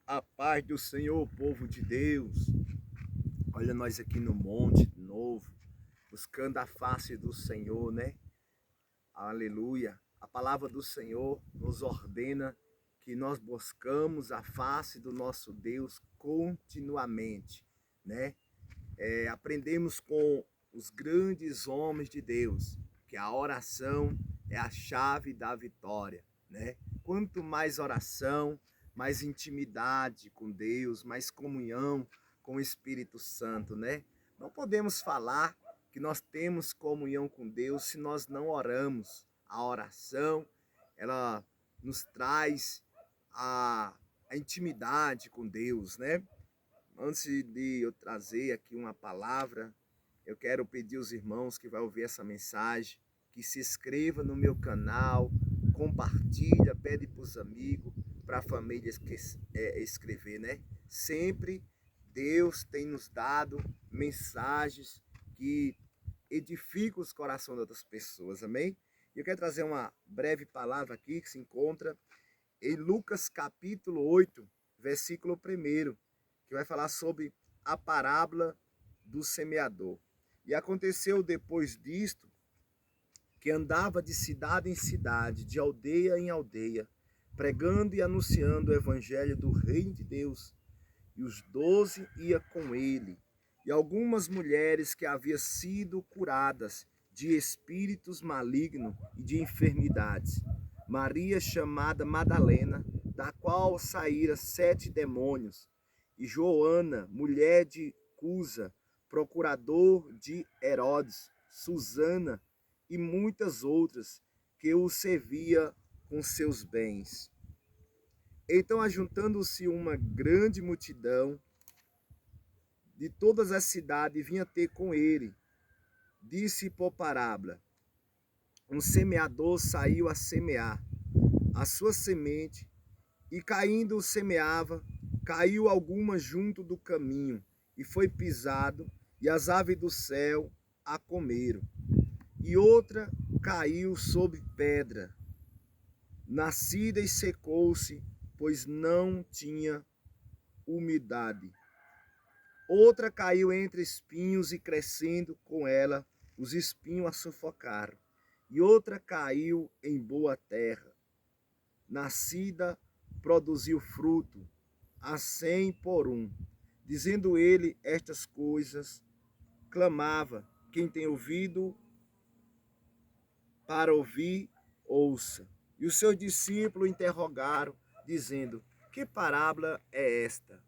A paz do Senhor, povo de Deus. Olha nós aqui no monte de novo, buscando a face do Senhor, né? Aleluia. A palavra do Senhor nos ordena que nós buscamos a face do nosso Deus continuamente, né? Aprendemos com os grandes homens de Deus que a oração é a chave da vitória, né? Quanto mais oração, mais intimidade com Deus, mais comunhão com o Espírito Santo, né? Não podemos falar que nós temos comunhão com Deus se nós não oramos. A oração, ela nos traz a intimidade com Deus, né? Antes de eu trazer aqui uma palavra, eu quero pedir aos irmãos que vão ouvir essa mensagem, que se inscreva no meu canal, compartilha, pede para os amigos, para a família escrever, né? Sempre Deus tem nos dado mensagens que edificam os corações de outras pessoas, amém? E eu quero trazer uma breve palavra aqui que se encontra em Lucas capítulo 8, versículo 1, que vai falar sobre a parábola do semeador. E aconteceu depois disto, que andava de cidade em cidade, de aldeia em aldeia, pregando e anunciando o evangelho do reino de Deus. E os 12 iam com ele, e algumas mulheres que haviam sido curadas de espíritos malignos e de enfermidades. Maria, chamada Madalena, da qual saíram 7 demônios, e Joana, mulher de Cusa, procurador de Herodes, Susana e muitas outras, que o servia com seus bens. Então, ajuntando-se uma grande multidão de todas as cidades, vinha ter com ele. Disse por parábola: um semeador saiu a semear a sua semente, e caindo semeava, caiu alguma junto do caminho, e foi pisado, e as aves do céu a comeram. E outra caiu sobre pedra, nascida e secou-se, pois não tinha umidade. Outra caiu entre espinhos, e crescendo com ela, os espinhos a sufocaram. E outra caiu em boa terra, nascida, produziu fruto, a 100 por um. Dizendo ele estas coisas, clamava: quem tem ouvido para ouvir, ouça. E os seus discípulos interrogaram, dizendo: que parábola é esta?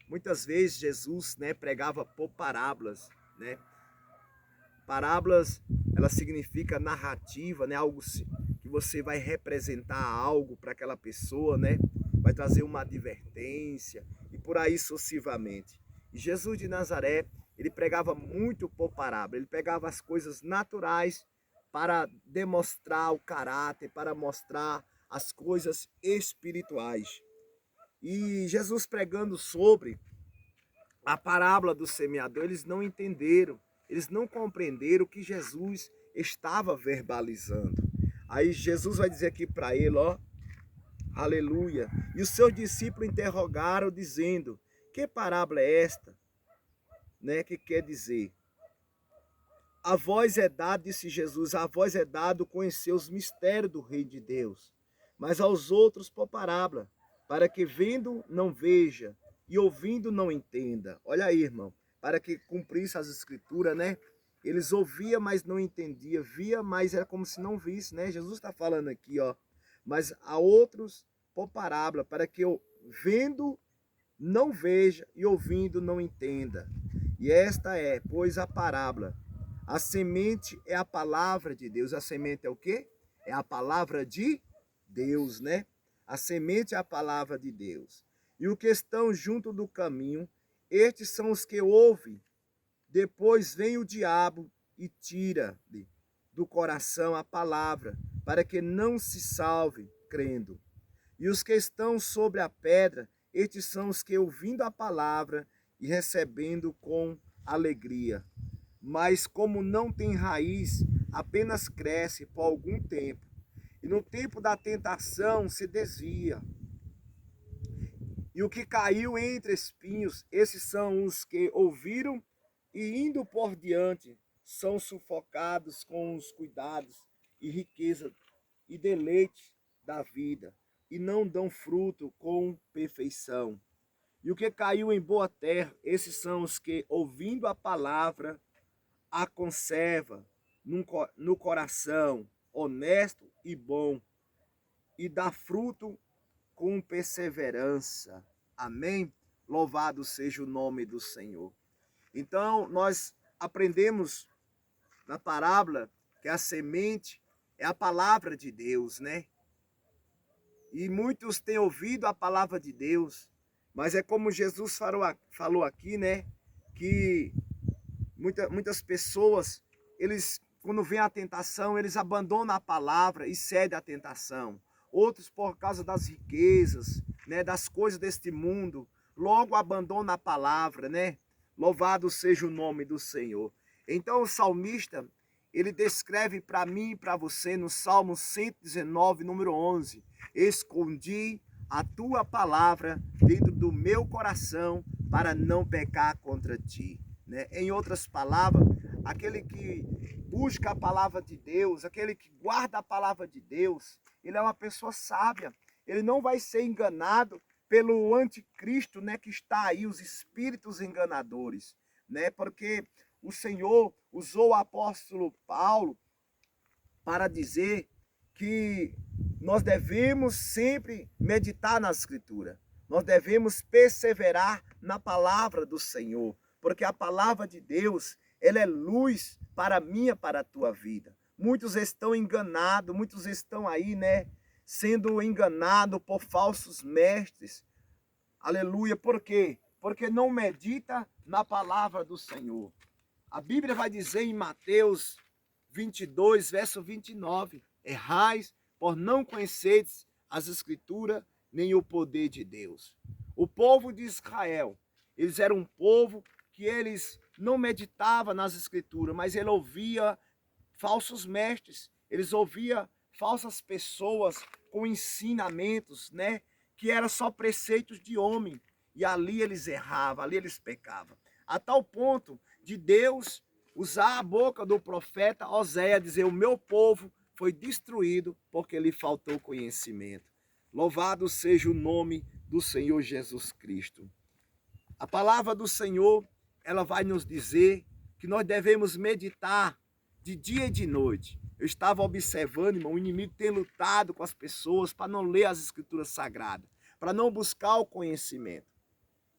Muitas vezes Jesus, né, pregava por parábolas, né? Parábolas, ela significa narrativa, né? Algo que você vai representar algo para aquela pessoa, né? Vai trazer uma advertência e por aí sucessivamente. E Jesus de Nazaré, ele pregava muito por parábola. Ele pegava as coisas naturais para demonstrar o caráter, para mostrar as coisas espirituais. E Jesus pregando sobre a parábola do semeador, eles não entenderam, eles não compreenderam o que Jesus estava verbalizando. Aí Jesus vai dizer aqui para ele, ó, aleluia. E os seus discípulos interrogaram, dizendo: que parábola é esta? Né? Que quer dizer? A vós é dado, disse Jesus, a vós é dado conhecer os mistérios do reino de Deus, mas aos outros por parábola, para que vendo não veja e ouvindo não entenda. Olha aí, irmão, para que cumprisse as escrituras, né? Eles ouviam, mas não entendiam, via, mas era como se não visse, né? Jesus está falando aqui, ó, mas a outros por parábola, para que eu vendo não veja e ouvindo não entenda. E esta é, pois, a parábola. A semente é a palavra de Deus. A semente é o quê? É a palavra de Deus, né? A semente é a palavra de Deus. E os que estão junto do caminho, estes são os que ouvem. Depois vem o diabo e tira do coração a palavra, para que não se salve crendo. E os que estão sobre a pedra, estes são os que, ouvindo a palavra e recebendo com alegria, mas como não tem raiz, apenas cresce por algum tempo. E no tempo da tentação se desvia. E o que caiu entre espinhos, esses são os que ouviram e indo por diante, são sufocados com os cuidados e riqueza e deleite da vida, e não dão fruto com perfeição. E o que caiu em boa terra, esses são os que, ouvindo a palavra, a conserva no coração, honesto e bom, e dá fruto com perseverança. Amém? Louvado seja o nome do Senhor. Então, nós aprendemos na parábola que a semente é a palavra de Deus, né? E muitos têm ouvido a palavra de Deus, mas é como Jesus falou aqui, né? Que muitas pessoas, eles, quando vem a tentação, eles abandonam a palavra e cedem à tentação. Outros, por causa das riquezas, né, das coisas deste mundo, logo abandonam a palavra, né? Louvado seja o nome do Senhor. Então o salmista, ele descreve para mim e para você no Salmo 119, número 11, escondi a tua palavra dentro do meu coração para não pecar contra ti. Né? Em outras palavras, aquele que busca a palavra de Deus, aquele que guarda a palavra de Deus, ele é uma pessoa sábia. Ele não vai ser enganado pelo anticristo, né, que está aí, os espíritos enganadores, né? Porque o Senhor usou o apóstolo Paulo para dizer que nós devemos sempre meditar na Escritura. Nós devemos perseverar na palavra do Senhor, porque a palavra de Deus, ela é luz para a minha, para a tua vida. Muitos estão enganados, muitos estão aí, né, sendo enganados por falsos mestres. Aleluia, por quê? Porque não medita na palavra do Senhor. A Bíblia vai dizer em Mateus 22, verso 29, errais por não conheceres as Escrituras nem o poder de Deus. O povo de Israel, eles eram um povo que eles não meditavam nas Escrituras, mas ele ouvia falsos mestres, eles ouviam falsas pessoas com ensinamentos, né, que eram só preceitos de homem, e ali eles erravam, ali eles pecavam. A tal ponto de Deus usar a boca do profeta Oséias, dizer, o meu povo foi destruído porque lhe faltou conhecimento. Louvado seja o nome do Senhor Jesus Cristo. A palavra do Senhor, ela vai nos dizer que nós devemos meditar de dia e de noite. Eu estava observando, irmão, o inimigo tem lutado com as pessoas para não ler as Escrituras Sagradas, para não buscar o conhecimento.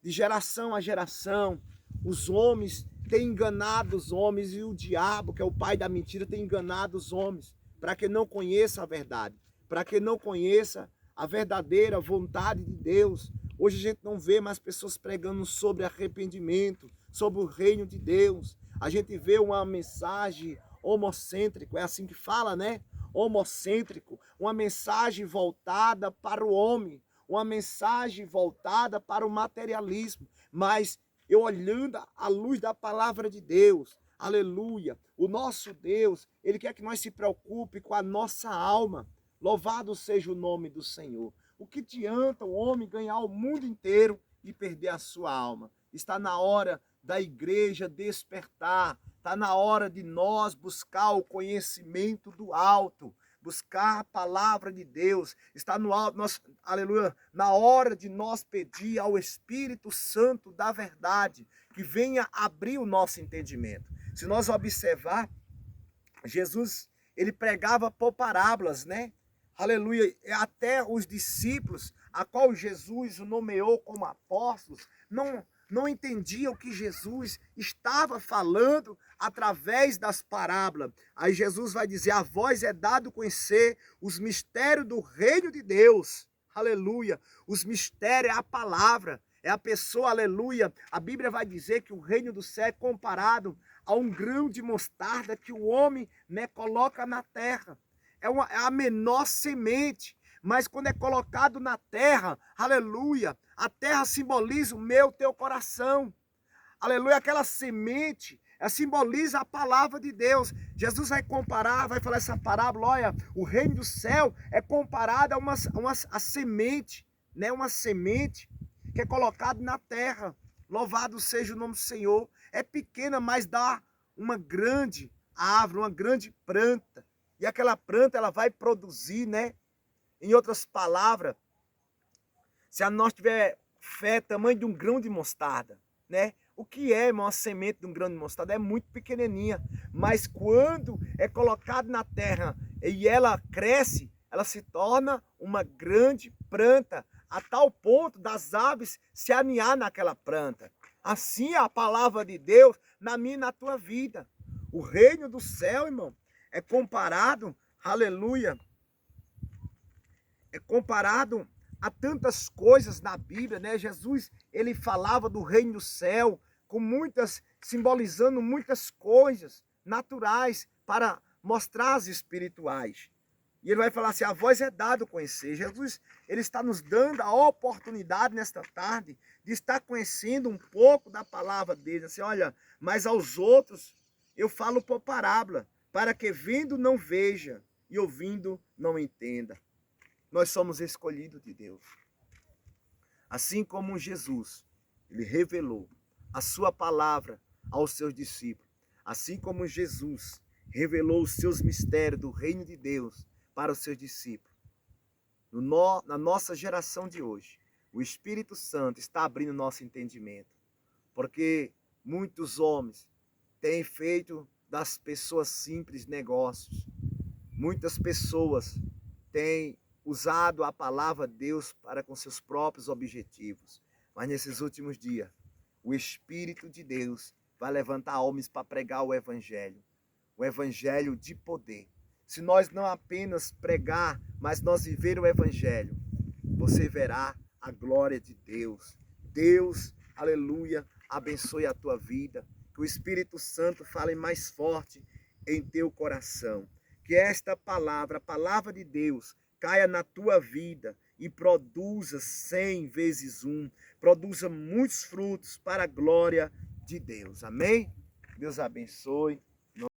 De geração a geração, os homens têm enganado os homens, e o diabo, que é o pai da mentira, tem enganado os homens, para que não conheça a verdade, para que não conheça a verdadeira vontade de Deus. Hoje a gente não vê mais pessoas pregando sobre arrependimento, sobre o reino de Deus. A gente vê uma mensagem homocêntrico, é assim que fala, né? Homocêntrico, uma mensagem voltada para o homem, uma mensagem voltada para o materialismo. Mas eu olhando à luz da palavra de Deus, aleluia, o nosso Deus, Ele quer que nós se preocupe com a nossa alma. Louvado seja o nome do Senhor. O que adianta o homem ganhar o mundo inteiro e perder a sua alma? Está na hora da igreja despertar, está na hora de nós buscar o conhecimento do alto, buscar a palavra de Deus, está no alto, aleluia, na hora de nós pedir ao Espírito Santo da verdade, que venha abrir o nosso entendimento. Se nós observar, Jesus, ele pregava por parábolas, né? Aleluia, até os discípulos, a qual Jesus nomeou como apóstolos, não entendiam o que Jesus estava falando através das parábolas. Aí Jesus vai dizer, a vós é dado conhecer os mistérios do reino de Deus. Aleluia, os mistérios é a palavra, é a pessoa, aleluia. A Bíblia vai dizer que o reino do céu é comparado a um grão de mostarda que o homem, né, coloca na terra. É a menor semente, mas quando é colocado na terra, aleluia, a terra simboliza o meu, teu coração. Aleluia, aquela semente, simboliza a palavra de Deus. Jesus vai comparar, vai falar essa parábola, olha, o reino do céu é comparado a semente, né, uma semente que é colocado na terra. Louvado seja o nome do Senhor. É pequena, mas dá uma grande árvore, uma grande planta. E aquela planta, ela vai produzir, né? Em outras palavras, se nós tiver fé tamanho de um grão de mostarda, né? O que é, irmão, a semente de um grão de mostarda? É muito pequenininha, mas quando é colocado na terra e ela cresce, ela se torna uma grande planta, a tal ponto das aves se aninhar naquela planta. Assim é a palavra de Deus na minha e na tua vida. O reino do céu, irmão, é comparado, aleluia, é comparado a tantas coisas na Bíblia, né? Jesus, ele falava do reino do céu, com muitas, simbolizando muitas coisas naturais para mostrar as espirituais. E ele vai falar assim, a vós é dado conhecer. Jesus, ele está nos dando a oportunidade nesta tarde de estar conhecendo um pouco da palavra dele. Assim, olha, mas aos outros eu falo por parábola, para que vendo não veja e ouvindo não entenda. Nós somos escolhidos de Deus. Assim como Jesus, ele revelou a sua palavra aos seus discípulos. Assim como Jesus revelou os seus mistérios do reino de Deus para os seus discípulos. Na nossa geração de hoje, o Espírito Santo está abrindo nosso entendimento. Porque muitos homens têm feito das pessoas simples negócios. Muitas pessoas têm usado a palavra de Deus para com seus próprios objetivos. Mas nesses últimos dias, o Espírito de Deus vai levantar homens para pregar o Evangelho de poder. Se nós não apenas pregar, mas nós viver o Evangelho, você verá a glória de Deus. Deus, aleluia, abençoe a tua vida. Que o Espírito Santo fale mais forte em teu coração. Que esta palavra, a palavra de Deus, caia na tua vida e produza 100 vezes 1, produza muitos frutos para a glória de Deus. Amém? Deus abençoe.